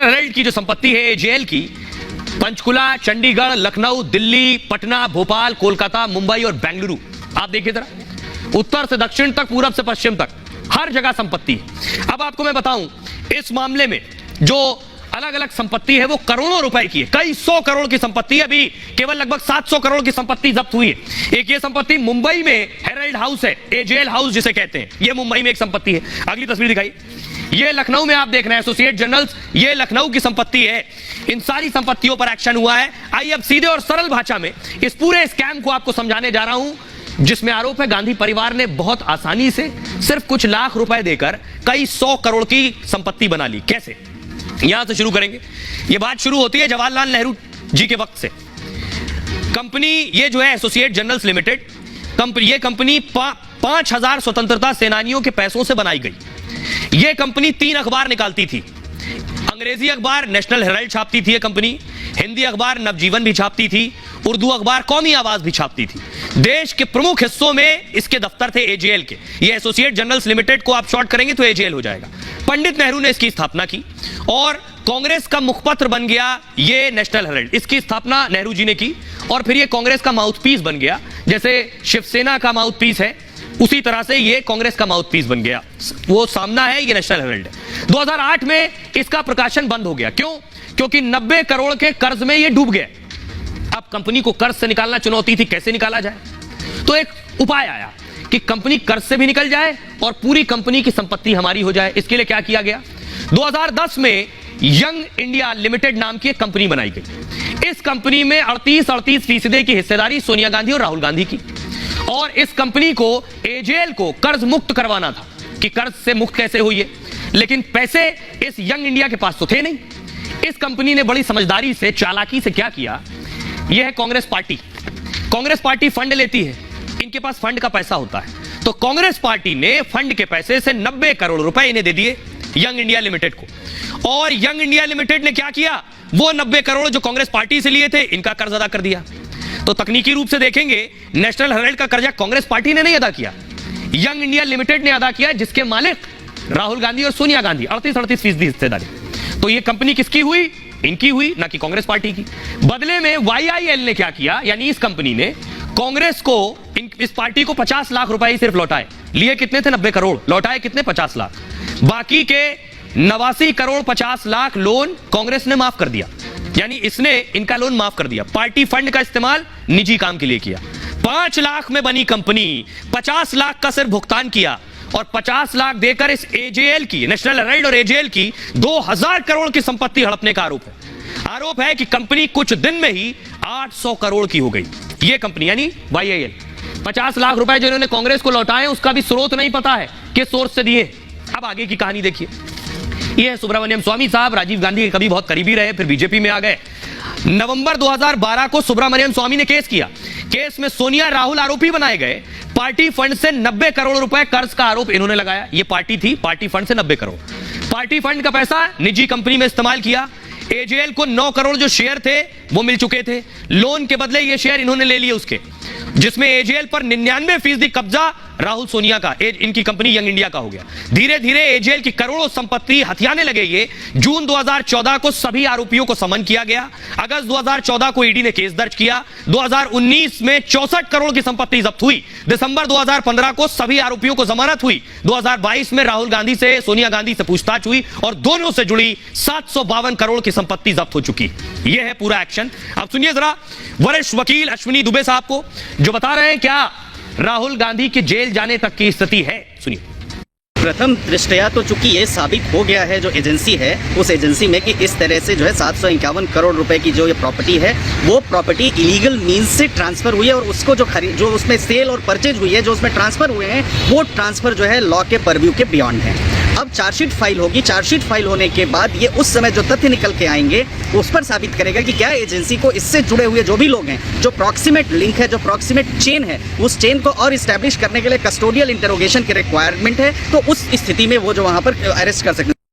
Herald की जो संपत्ति है एजेएल की, पंचकुला, चंडीगढ़, लखनऊ, दिल्ली, पटना, भोपाल, कोलकाता, मुंबई और बेंगलुरु, आप देखिए जरा, उत्तर से दक्षिण तक, पूरब से पश्चिम तक, हर जगह संपत्ति है। अब आपको मैं बताऊं, इस मामले में जो अलग अलग संपत्ति है वो करोड़ों रुपए की है, कई सौ करोड़ की संपत्ति है। अभी केवल लगभग 700 करोड़ की संपत्ति जब्त हुई है। एक ये संपत्ति मुंबई में हेराल्ड हाउस है, एजेएल हाउस जिसे कहते हैं, ये मुंबई में एक संपत्ति है। अगली तस्वीर दिखाई, ये लखनऊ में आप देख रहे हैं, एसोसिएट जर्नल्स, ये लखनऊ की संपत्ति है। इन सारी संपत्तियों पर एक्शन हुआ है। आइए अब सीधे और सरल भाषा में इस पूरे स्कैम को आपको समझाने जा रहा हूं, जिसमें आरोप है गांधी परिवार ने बहुत आसानी से सिर्फ कुछ लाख रुपए देकर कई 100 करोड़ की संपत्ति बना ली। कैसे? यहां से शुरू करेंगे। यह बात शुरू होती है जवाहरलाल नेहरू जी के वक्त से। कंपनी ये जो है एसोसिएट जर्नल्स लिमिटेड, ये कंपनी 5000 स्वतंत्रता सेनानियों के पैसों से बनाई गई। यह कंपनी 3 अखबार निकालती थी। अंग्रेजी अखबार नेशनल हेराल्ड छापती थी यह कंपनी, हिंदी अखबार नवजीवन भी छापती थी, उर्दू अखबार कौमी आवाज भी छापती थी। देश के प्रमुख हिस्सों में इसके दफ्तर थे एजेएल के। ये एसोसिएट जर्नल्स लिमिटेड को आप शॉर्ट करेंगे तो एजेएल हो जाएगा। पंडित नेहरू ने इसकी स्थापना की और कांग्रेस का मुखपत्र बन गया ये नेशनल हेराल्ड। इसकी स्थापना नेहरू जी ने की और फिर ये कांग्रेस का माउथपीस बन गया। जैसे शिवसेना का माउथपीस है, उसी तरह से ये कांग्रेस का माउथपीस बन गया। वो सामना है, ये नेशनल हेराल्ड है। 2008 में इसका प्रकाशन बंद हो गया। क्यों? क्योंकि 90 करोड़ के कर्ज में ये डूब गए। अब कंपनी को कर्ज से निकालना चुनौती थी, कैसे निकाला जाए? तो एक उपाय आया कि कंपनी कर्ज से भी निकल जाए और पूरी कंपनी की संपत्ति हमारी हो जाए। इसके लिए क्या किया गया? 2010 में यंग इंडिया लिमिटेड नाम की एक कंपनी बनाई गई। इस कंपनी में 38% की हिस्सेदारी सोनिया गांधी और राहुल गांधी की। और इस कंपनी को एजेएल को कर्ज मुक्त करवाना था कि कर्ज से मुक्त कैसे हुई है, लेकिन पैसे इस यंग इंडिया के पास तो थे नहीं। इस कंपनी ने बड़ी समझदारी से, चालाकी से क्या किया? यह है Congress party. Congress party fund लेती है, इनके पास फंड का पैसा होता है, तो कांग्रेस पार्टी ने फंड के पैसे से 90 करोड़ रुपए इन्हें दे दिए यंग इंडिया लिमिटेड को। और यंग इंडिया लिमिटेड ने क्या किया? वो 90 करोड़ जो कांग्रेस पार्टी से लिए थे, इनका कर्ज अदा कर दिया। तो तकनीकी रूप से देखेंगे, नेशनल हेराल्ड का कर्जा कांग्रेस पार्टी ने नहीं अदा किया, यंग इंडिया लिमिटेड ने अदा किया, जिसके मालिक राहुल गांधी और सोनिया गांधी, 38% हिस्सेदारी। तो ये कंपनी किसकी हुई? इनकी हुई, ना कि कांग्रेस पार्टी की। बदले में वाईआईएल ने क्या किया, यानी इस कंपनी ने कांग्रेस को, इस पार्टी को 50 लाख रुपए ही सिर्फ लौटाए। लिए कितने थे? 90 करोड़। लौटाए कितने? 50 लाख। बाकी के 89 करोड़ 50 लाख लोन कांग्रेस ने माफ कर दिया, यानी इसने इनका लोन माफ कर दिया। पार्टी फंड का इस्तेमाल निजी काम के लिए किया। 5 लाख में बनी कंपनी 50 लाख का सिर्फ भुगतान किया और 50 लाख देकर इस एजेएल की, नेशनल हेराल्ड और एजेएल की 2000 करोड़ की संपत्ति हड़पने का आरोप है। आरोप है कि कंपनी कुछ दिन में ही 800 करोड़ की हो गई। यह कंपनी यानी वाईआईएल। 50 लाख रुपए जो इन्होंने कांग्रेस को लौटाए, उसका भी स्रोत नहीं पता है, किस सोर्स से दिए। अब आगे की कहानी देखिए। यह है सुब्रमण्यम स्वामी साहब, राजीव गांधी के कभी बहुत करीबी रहे, फिर बीजेपी में आ गए। नवंबर 2012 को सुब्रमण्यम स्वामी ने केस किया। केस में सोनिया, राहुल आरोपी बनाए गए। पार्टी फंड से 90 करोड़ रुपए कर्ज का आरोप इन्होंने लगाया। यह पार्टी थी, पार्टी फंड से 90 करोड़। पार्टी फंड का पैसा निजी कंपनी में इस्तेमाल किया। एजेएल को 9 करोड़ जो शेयर थे वो मिल चुके थे। लोन के बदले ये शेयर इन्होंने ले लिए उसके, जिसमें एजेएल पर 99% कब्जा राहुल सोनिया का, इनकी कंपनी यंग इंडिया का हो गया। धीरे धीरे एजेएल की करोड़ों संपत्ति हथियाने लगे ये। जून 2014 को सभी आरोपियों को समन किया गया। अगस्त 2014 को ईडी ने केस दर्ज किया। 2019 में 64 करोड़ की संपत्ति जब्त हुई। दिसंबर 2015 को सभी आरोपियों को जमानत हुई। 2022 में राहुल गांधी से, सोनिया गांधी से पूछताछ हुई और दोनों से जुड़ी 752 करोड़ की संपत्ति जब्त हो चुकी। यह है पूरा एक्शन। अब सुनिए जरा वरिष्ठ वकील अश्विनी दुबे साहब को, जो बता रहे हैं क्या राहुल गांधी के जेल जाने तक की स्थिति है। सुनिए। प्रथम दृष्टया तो चूंकि ये साबित हो गया है जो एजेंसी है, उस एजेंसी में कि इस तरह से जो है 751 करोड़ रुपए की जो ये प्रॉपर्टी है, वो प्रॉपर्टी इलीगल मींस से ट्रांसफर हुई है और उसको जो उसमें सेल और परचेज हुई है, जो उसमें ट्रांसफर हुए हैं, वो ट्रांसफर जो है लॉ के परव्यू के बियॉन्ड है। अब चार्जशीट फाइल होगी। चार्जशीट फाइल होने के बाद ये उस समय जो तथ्य निकल के आएंगे उस पर साबित करेगा कि क्या एजेंसी को इससे जुड़े हुए जो भी लोग हैं, जो प्रॉक्सिमेट लिंक है, जो प्रॉक्सिमेट चेन है, उस चेन को और इस्टेब्लिश करने के लिए कस्टोडियल इंटरोगेशन की रिक्वायरमेंट है। तो उस स्थिति में वो जो वहाँ पर अरेस्ट कर सकते हैं।